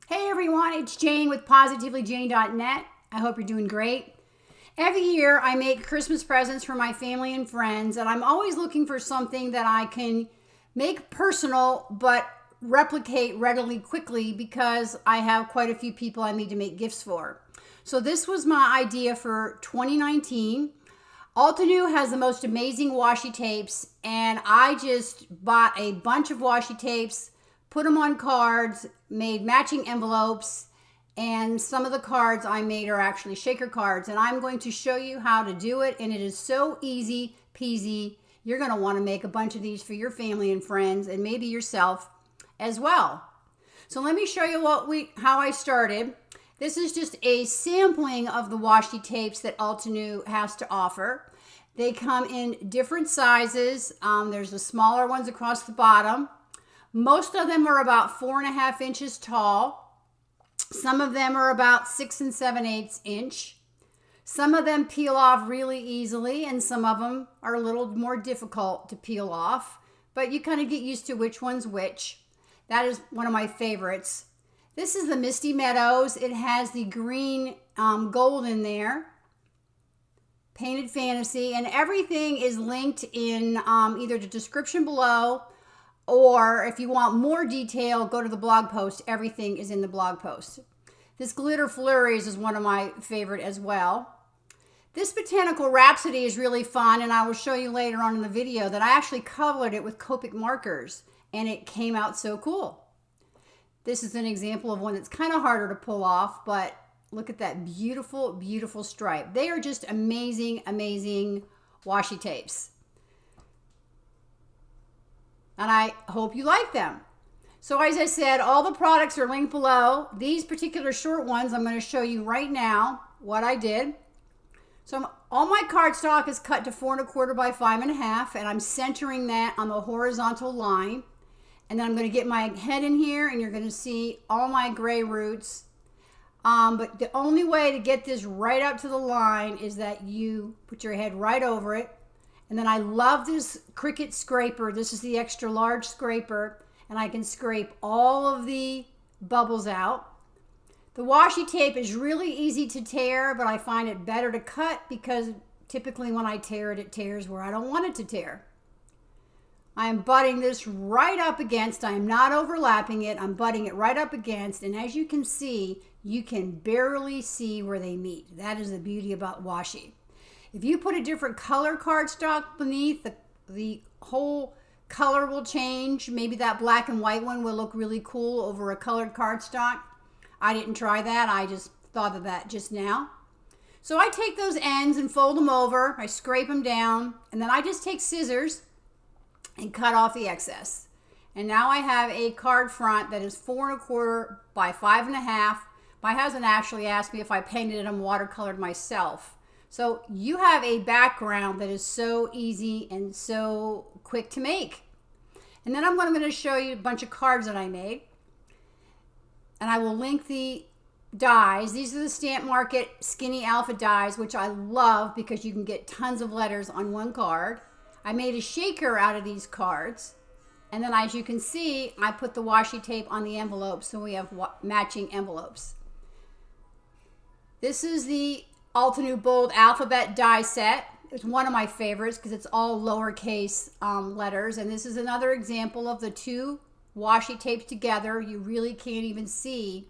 Hey everyone, it's Jane with PositivelyJane.net. I hope you're doing great. Every year I make Christmas presents for my family and friends, and I'm always looking for something that I can make personal but replicate readily quickly because I have quite a few people I need to make gifts for. So this was my idea for 2019. Altenew has the most amazing washi tapes, and I just bought a bunch of washi tapes, put them on cards, made matching envelopes, and some of the cards I made are actually shaker cards, and I'm going to show you how to do it, and it is so easy peasy. You're going to want to make a bunch of these for your family and friends, and maybe yourself as well. So let me show you how I started. This is just a sampling of the washi tapes that Altenew has to offer. They come in different sizes. There's the smaller ones across the bottom. Most of them are about 4.5 inches tall. Some of them are about 6 7/8 inch. Some of them peel off really easily, and some of them are a little more difficult to peel off, but you kind of get used to which one's which. That is one of my favorites. This is the Misty Meadows. It has the green gold in there. Painted Fantasy, and everything is linked in either the description below, or if you want more detail, go to the blog post. Everything is in the blog post. This glitter Flurries is one of my favorite as well. This Botanical Rhapsody is really fun, and I will show you later on in the video that I actually colored it with Copic markers, and it came out so cool. This is an example of one that's kind of harder to pull off, but look at that beautiful, beautiful stripe. They are just amazing, amazing washi tapes. And I hope you like them. So as I said, all the products are linked below. These particular short ones, I'm going to show you right now what I did. So all my cardstock is cut to 4 1/4 by 5 1/2, and I'm centering that on the horizontal line. And then I'm going to get my head in here, and you're going to see all my gray roots. But the only way to get this right up to the line is that you put your head right over it. And then I love this Cricut scraper. This is the extra large scraper, and I can scrape all of the bubbles out. The washi tape is really easy to tear, but I find it better to cut because typically when I tear it, it tears where I don't want it to tear. I am butting this right up against, I am not overlapping it, I'm butting it right up against, and as you can see, you can barely see where they meet. That is the beauty about washi. If you put a different color cardstock beneath, the whole color will change. Maybe that black and white one will look really cool over a colored cardstock. I didn't try that, I just thought of that just now. So I take those ends and fold them over, I scrape them down, and then I just take scissors and cut off the excess. And now I have a card front that is 4 1/4 by 5 1/2. My husband actually asked me if I painted them watercolored myself. So you have a background that is so easy and so quick to make. And then I'm going to show you a bunch of cards that I made. And I will link the dies. These are the Stamp Market Skinny Alpha dies, which I love because you can get tons of letters on one card. I made a shaker out of these cards, and then as you can see, I put the washi tape on the envelopes, so we have matching envelopes. This is the Altenew Bold Alphabet die set. It's one of my favorites because it's all lowercase letters, and this is another example of the two washi tapes together. You really can't even see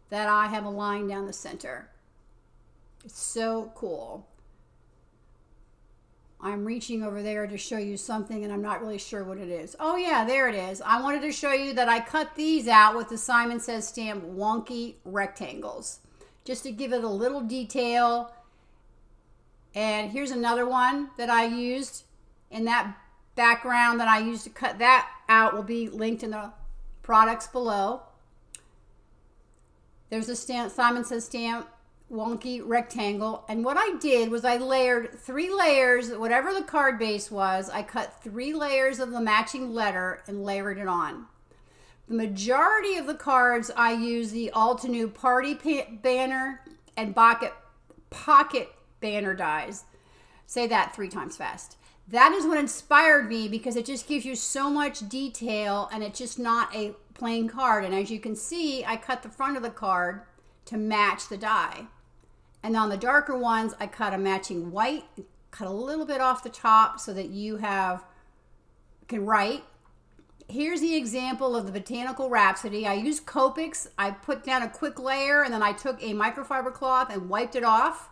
that I have a line down the center. It's so cool. I'm reaching over there to show you something, and I'm not really sure what it is. Oh yeah, there it is. I wanted to show you that I cut these out with the Simon Says Stamp wonky rectangles, just to give it a little detail. And here's another one that I used in that background that I used to cut that out. Will be linked in the products below. There's a Simon Says Stamp wonky rectangle, and what I did was I layered 3 layers, whatever the card base was. I cut 3 layers of the matching letter and layered it on. The majority of the cards I use the Altenew Party Banner and Pocket Banner dies. Say that 3 times fast. That is what inspired me because it just gives you so much detail, and it's just not a plain card. And as you can see, I cut the front of the card to match the die. And on the darker ones, I cut a matching white, cut a little bit off the top so that you can write. Here's the example of the Botanical Rhapsody. I used Copics. I put down a quick layer and then I took a microfiber cloth and wiped it off.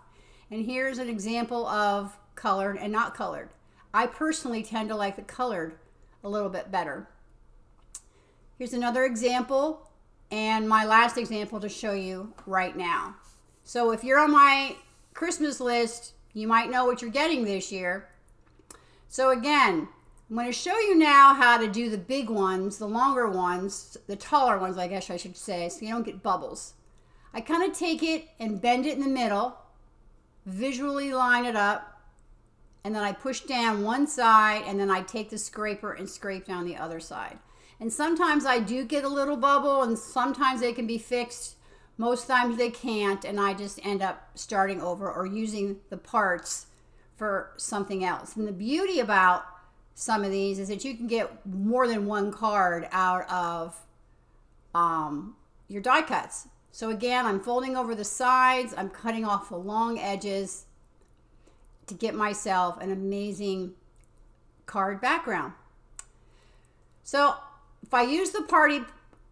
And here's an example of colored and not colored. I personally tend to like the colored a little bit better. Here's another example and my last example to show you right now. So if you're on my Christmas list, you might know what you're getting this year. So again, I'm going to show you now how to do the big ones, the longer ones, the taller ones, I guess I should say, so you don't get bubbles. I kind of take it and bend it in the middle, visually line it up, and then I push down one side, and then I take the scraper and scrape down the other side. And sometimes I do get a little bubble, and sometimes they can be fixed. Most times they can't, and I just end up starting over or using the parts for something else. And the beauty about some of these is that you can get more than one card out of your die cuts. So again, I'm folding over the sides, I'm cutting off the long edges to get myself an amazing card background. So if I use the party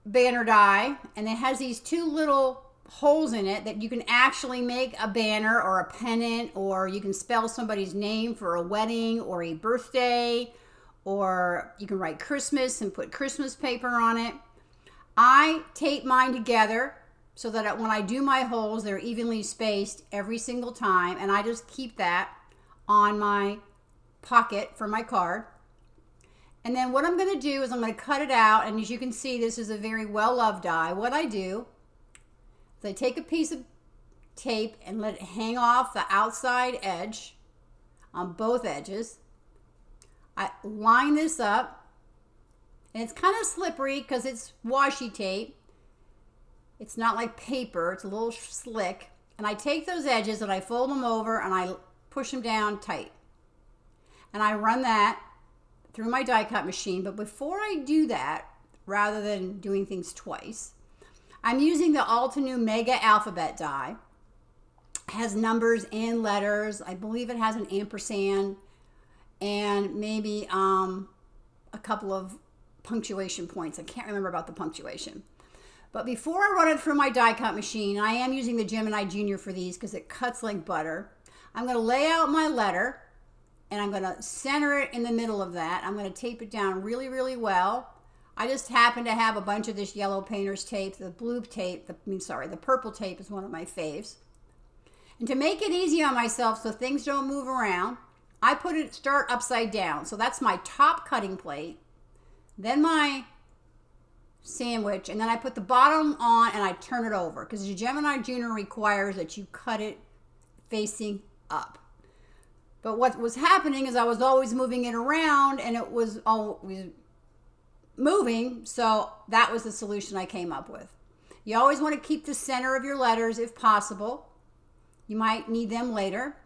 banner die, and it has these two little holes in it that you can actually make a banner or a pennant, or you can spell somebody's name for a wedding or a birthday, or you can write Christmas and put Christmas paper on it. I tape mine together so that when I do my holes, they're evenly spaced every single time, and I just keep that on my pocket for my card. And then what I'm going to do is I'm going to cut it out, and as you can see, this is a very well-loved die. What I do is I take a piece of tape and let it hang off the outside edge on both edges. I line this up, and it's kind of slippery because it's washi tape. It's not like paper, it's a little slick. And I take those edges and I fold them over and I push them down tight. And I run that through my die cut machine. But before I do that, rather than doing things twice, I'm using the Altenew Mega Alphabet die. It has numbers and letters. I believe it has an ampersand and maybe a couple of punctuation points. I can't remember about the punctuation. But before I run it through my die cut machine, I am using the Gemini Junior for these because it cuts like butter. I'm going to lay out my letter and I'm going to center it in the middle of that. I'm going to tape it down really, really well. I just happen to have a bunch of this yellow painter's tape. The blue tape, the purple tape is one of my faves. And to make it easy on myself so things don't move around, I start upside down. So that's my top cutting plate, then my sandwich, and then I put the bottom on and I turn it over because the Gemini Junior requires that you cut it facing up. But what was happening is I was always moving it around and it was always moving, so that was the solution I came up with. You always want to keep the center of your letters if possible. You might need them later.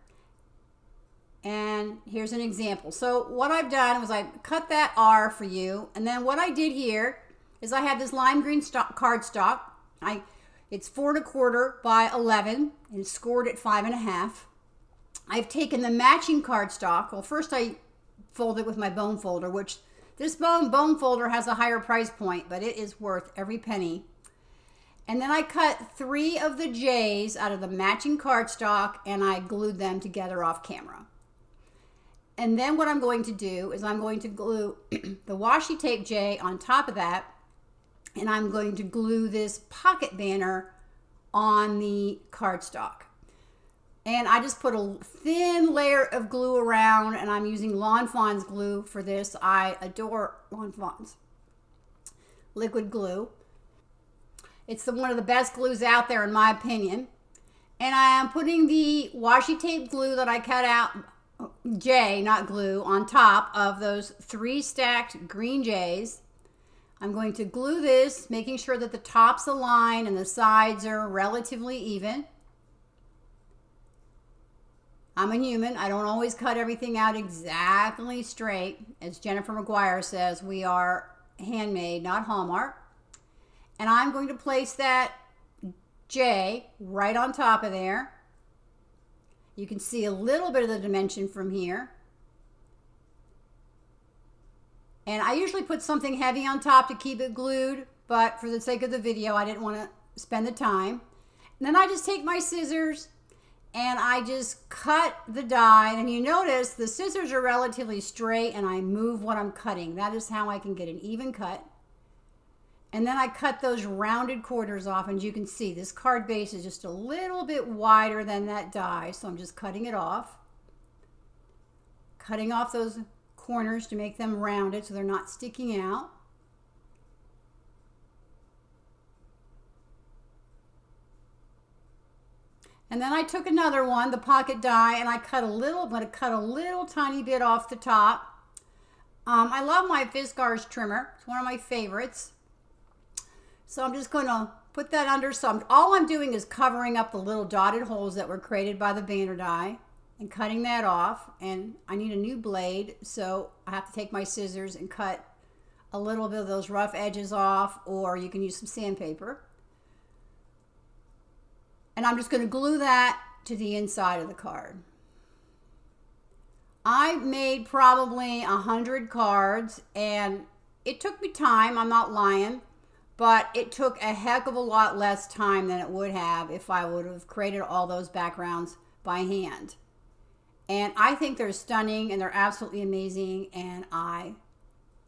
And here's an example. So what I've done was I cut that R for you, and then what I did here is I have this lime green cardstock. It's 4 1/4 by 11 and scored at 5 1/2. I've taken the matching cardstock. Well, first I fold it with my bone folder, which this bone folder has a higher price point, but it is worth every penny. And then I cut 3 of the J's out of the matching cardstock and I glued them together off camera. And then what I'm going to do is I'm going to glue the washi tape J on top of that, and I'm going to glue this pocket banner on the cardstock. And I just put a thin layer of glue around, and I'm using Lawn Fawn's glue for this. I adore Lawn Fawn's liquid glue. It's one of the best glues out there in my opinion. And I am putting the washi tape glue that I cut out, J, not glue, on top of those 3 stacked green J's. I'm going to glue this, making sure that the tops align and the sides are relatively even. I'm a human. I don't always cut everything out exactly straight. As Jennifer McGuire says, we are handmade, not Hallmark. And I'm going to place that J right on top of there. You can see a little bit of the dimension from here. And I usually put something heavy on top to keep it glued, but for the sake of the video, I didn't want to spend the time. And then I just take my scissors and I just cut the die. And you notice the scissors are relatively straight and I move what I'm cutting. That is how I can get an even cut. And then I cut those rounded corners off, and you can see this card base is just a little bit wider than that die, so I'm just cutting it off. Cutting off those corners to make them rounded so they're not sticking out. And then I took another one, the pocket die, and I cut a little, I'm going to cut a little tiny bit off the top. I love my Fiskars trimmer. It's one of my favorites. So I'm just going to put that under. So all I'm doing is covering up the little dotted holes that were created by the banner die and cutting that off. And I need a new blade, so I have to take my scissors and cut a little bit of those rough edges off, or you can use some sandpaper. And I'm just going to glue that to the inside of the card. I made probably 100 cards, and it took me time, I'm not lying. But it took a heck of a lot less time than it would have if I would have created all those backgrounds by hand. And I think they're stunning and they're absolutely amazing, and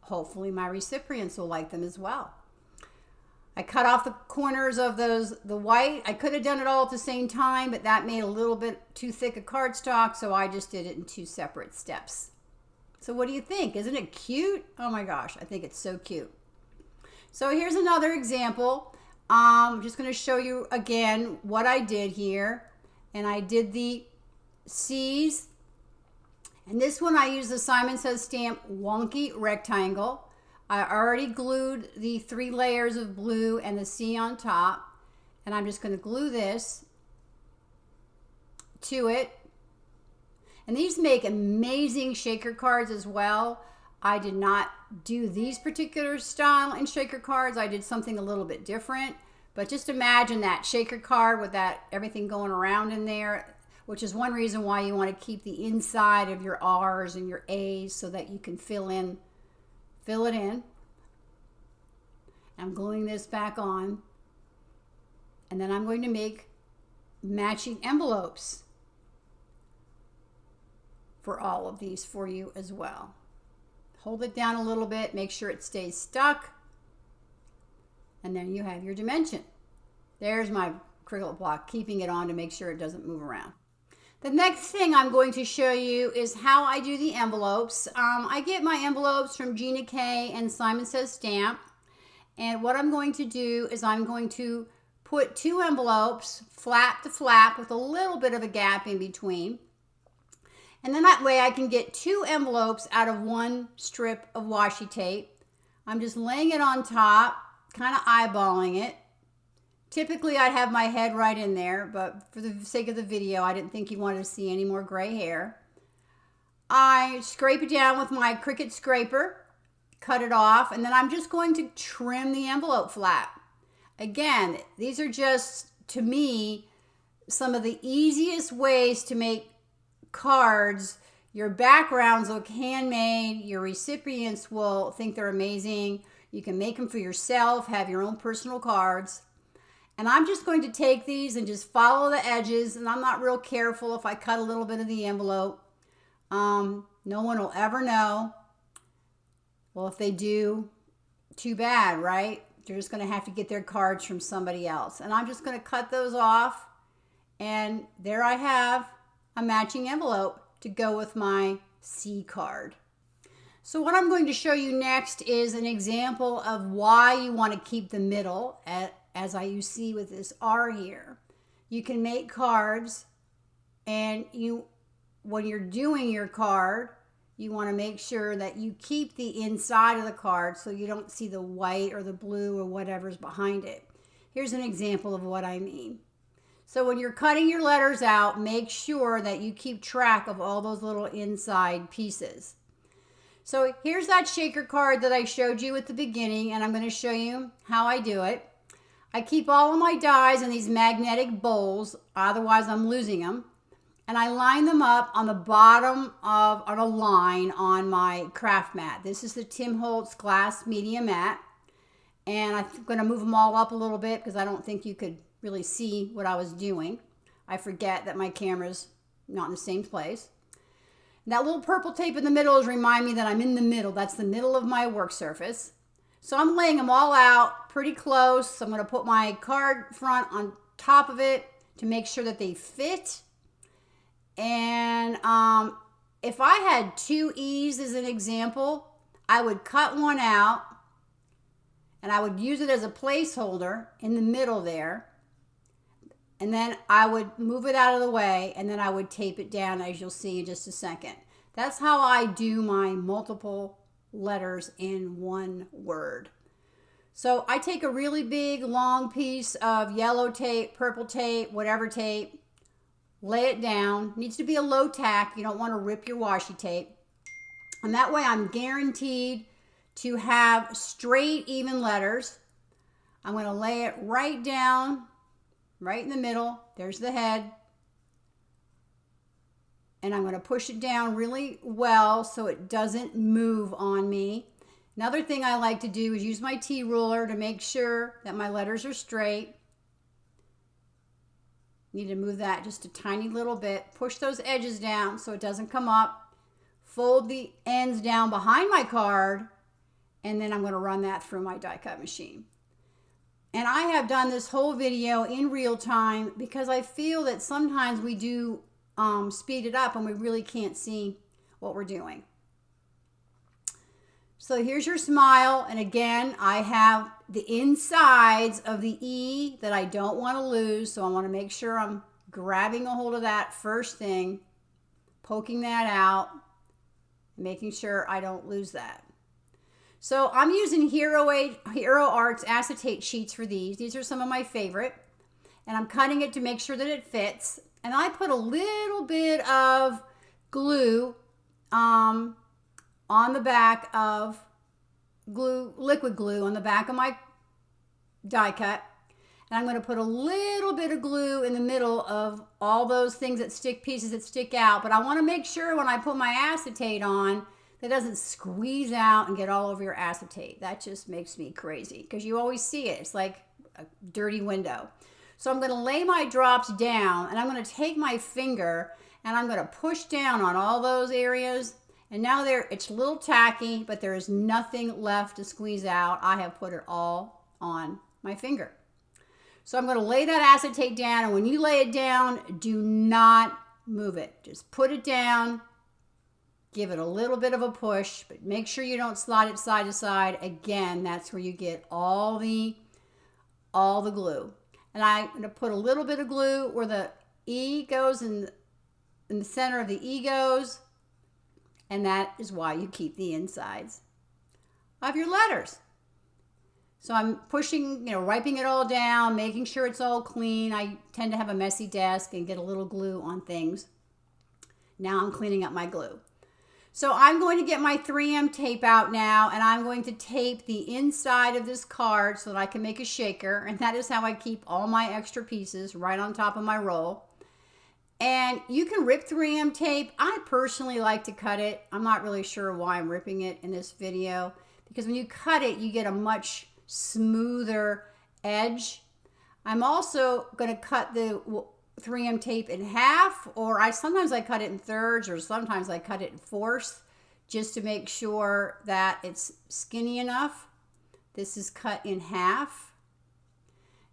hopefully my recipients will like them as well. I cut off the corners of the white. I could have done it all at the same time, but that made a little bit too thick a cardstock, so I just did it in 2 separate steps. So what do you think? Isn't it cute? Oh my gosh, I think it's so cute. So here's another example. I'm just going to show you again what I did here. And I did the C's. And this one I used the Simon Says stamp wonky rectangle. I already glued the 3 layers of blue and the C on top. And I'm just going to glue this to it. And these make amazing shaker cards as well. I did not do these particular style in shaker cards. I did something a little bit different. But just imagine that shaker card with that everything going around in there, which is one reason why you want to keep the inside of your R's and your A's so that you can fill it in. I'm gluing this back on. And then I'm going to make matching envelopes for all of these for you as well. Hold it down a little bit, make sure it stays stuck, and then you have your dimension. There's my Cricut block, keeping it on to make sure it doesn't move around. The next thing I'm going to show you is how I do the envelopes. I get my envelopes from Gina K and Simon Says Stamp, and what I'm going to do is I'm going to put 2 envelopes flap to flap with a little bit of a gap in between. And then that way I can get 2 envelopes out of 1 strip of washi tape. I'm just laying it on top, kind of eyeballing it. Typically I'd have my head right in there, but for the sake of the video, I didn't think you wanted to see any more gray hair. I scrape it down with my Cricut scraper, cut it off, and then I'm just going to trim the envelope flap. Again, these are just, to me, some of the easiest ways to make cards. Your backgrounds look handmade. Your recipients will think they're amazing. You can make them for yourself, have your own personal cards. And I'm just going to take these and just follow the edges, and I'm not real careful if I cut a little bit of the envelope. No one will ever know. Well, if they do, too bad, right? They're just going to have to get their cards from somebody else. And I'm just going to cut those off, and there I have a matching envelope to go with my C card. So what I'm going to show you next is an example of why you want to keep the middle, as you see with this R here. You can make cards, and when you're doing your card, you want to make sure that you keep the inside of the card so you don't see the white or the blue or whatever's behind it. Here's an example of what I mean. So when you're cutting your letters out, make sure that you keep track of all those little inside pieces. So here's that shaker card that I showed you at the beginning, and I'm going to show you how I do it. I keep all of my dies in these magnetic bowls, otherwise I'm losing them. And I line them up on the bottom on a line on my craft mat. This is the Tim Holtz glass media mat. And I'm going to move them all up a little bit because I don't think you could really see what I was doing. I forget that my camera's not in the same place. That little purple tape in the middle is remind me that I'm in the middle. That's the middle of my work surface. So I'm laying them all out pretty close. I'm going to put my card front on top of it to make sure that they fit. And if I had two E's as an example, I would cut one out and I would use it as a placeholder in the middle there. And then I would move it out of the way and then I would tape it down, as you'll see in just a second. That's how I do my multiple letters in one word. So I take a really big long piece of yellow tape, purple tape, whatever tape, lay it down. Needs to be a low tack. You don't want to rip your washi tape. And that way I'm guaranteed to have straight, even letters. I'm going to lay it right down, right in the middle. There's the head. And I'm going to push it down really well so it doesn't move on me. Another thing I like to do is use my T-ruler to make sure that my letters are straight. Need to move that just a tiny little bit. Push those edges down so it doesn't come up. Fold the ends down behind my card, and then I'm going to run that through my die cut machine. And I have done this whole video in real time because I feel that sometimes we do speed it up and we really can't see what we're doing. So here's your smile, and again, I have the insides of the E that I don't want to lose, so I want to make sure I'm grabbing a hold of that first thing, poking that out, making sure I don't lose that. So I'm using Hero Arts acetate sheets for these. These are some of my favorite, and I'm cutting it to make sure that it fits. And I put a little bit of glue on the back of liquid glue on the back of my die cut. And I'm going to put a little bit of glue in the middle of all those things that stick, pieces that stick out. But I want to make sure when I put my acetate on, that doesn't squeeze out and get all over your acetate. That just makes me crazy because you always see it. It's like a dirty window. So I'm going to lay my drops down and I'm going to take my finger and I'm going to push down on all those areas. And now it's a little tacky, but there is nothing left to squeeze out. I have put it all on my finger. So I'm going to lay that acetate down, and when you lay it down, do not move it. Just put it down, give it a little bit of a push, but make sure you don't slide it side to side. Again, that's where you get all the glue. And I'm going to put a little bit of glue where the E goes in the center of the E goes. And that is why you keep the insides of your letters. So I'm pushing, wiping it all down, making sure it's all clean. I tend to have a messy desk and get a little glue on things. Now I'm cleaning up my glue. So I'm going to get my 3M tape out now, and I'm going to tape the inside of this card so that I can make a shaker. And that is how I keep all my extra pieces right on top of my roll. And you can rip 3M tape. I personally like to cut it. I'm not really sure why I'm ripping it in this video, because when you cut it, you get a much smoother edge. I'm also going to cut the 3M tape in half, or sometimes I cut it in thirds, or sometimes I cut it in fourths, just to make sure that it's skinny enough. This is cut in half.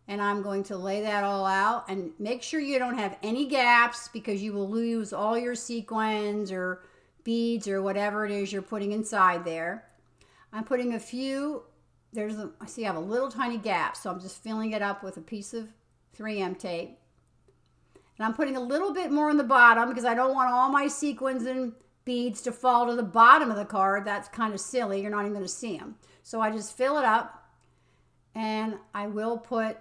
And I'm going to lay that all out and make sure you don't have any gaps, because you will lose all your sequins or beads or whatever it is you're putting inside there. I'm putting a few, I see I have a little tiny gap, so I'm just filling it up with a piece of 3M tape. And I'm putting a little bit more on the bottom because I don't want all my sequins and beads to fall to the bottom of the card. That's kind of silly. You're not even going to see them. So I just fill it up, and I will put.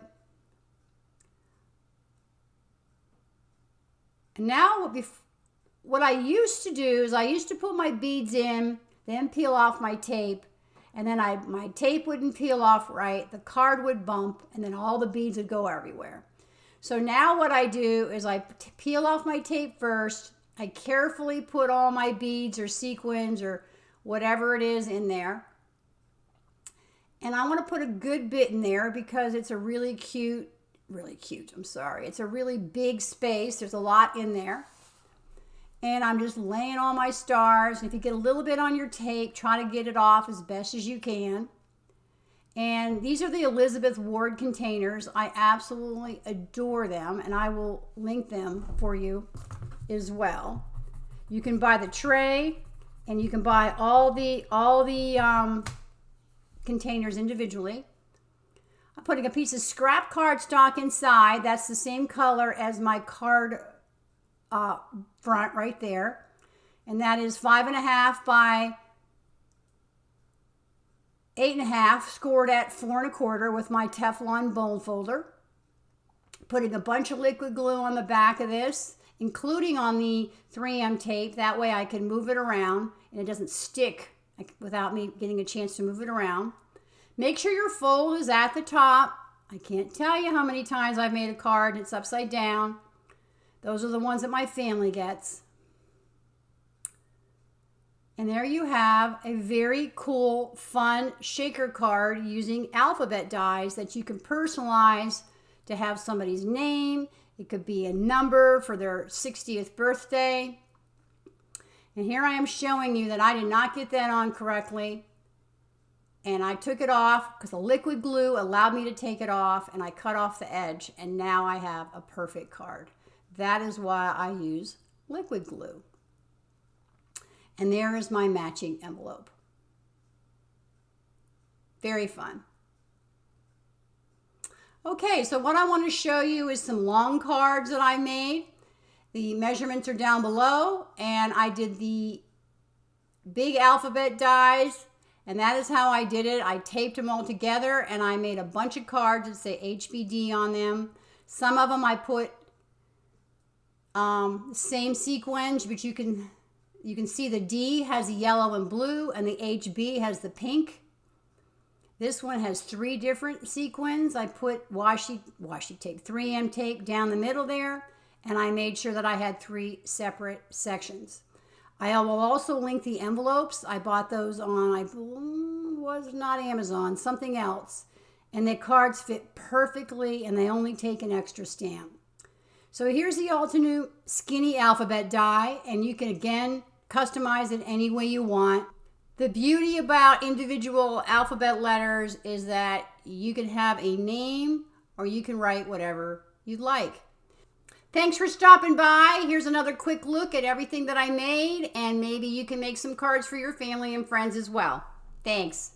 And now what I used to do is I used to put my beads in, then peel off my tape, and then my tape wouldn't peel off right, the card would bump, and then all the beads would go everywhere. So now what I do is I peel off my tape first. I carefully put all my beads or sequins or whatever it is in there. And I want to put a good bit in there because it's a really cute, it's a really big space. There's a lot in there. And I'm just laying all my stars. And if you get a little bit on your tape, try to get it off as best as you can. And these are the Elizabeth Ward containers. I absolutely adore them, and I will link them for you as well. You can buy the tray, and you can buy all the containers individually. I'm putting a piece of scrap cardstock inside. That's the same color as my card front right there. And that is 5.5 by 8.5, scored at 4 1/4 with my Teflon bone folder. Putting a bunch of liquid glue on the back of this, including on the 3M tape. That way I can move it around and it doesn't stick without me getting a chance to move it around. Make sure your fold is at the top. I can't tell you how many times I've made a card and it's upside down. Those are the ones that my family gets. And there you have a very cool, fun shaker card using alphabet dies that you can personalize to have somebody's name. It could be a number for their 60th birthday. And here I am showing you that I did not get that on correctly. And I took it off because the liquid glue allowed me to take it off, and I cut off the edge, and now I have a perfect card. That is why I use liquid glue. And there is my matching envelope. Very fun. Okay, so what I want to show you is some long cards that I made. The measurements are down below, and I did the big alphabet dies, and that is how I did it. I taped them all together, and I made a bunch of cards that say HBD on them. Some of them I put same sequence, but you can see the D has the yellow and blue, and the HB has the pink. This one has 3 different sequins. I put washi tape, 3M tape down the middle there, and I made sure that I had 3 separate sections. I will also link the envelopes. I bought those on, was not Amazon, something else. And the cards fit perfectly, and they only take an extra stamp. So here's the Altenew skinny alphabet die, and you can, again, customize it any way you want. The beauty about individual alphabet letters is that you can have a name or you can write whatever you'd like. Thanks for stopping by. Here's another quick look at everything that I made, and maybe you can make some cards for your family and friends as well. Thanks.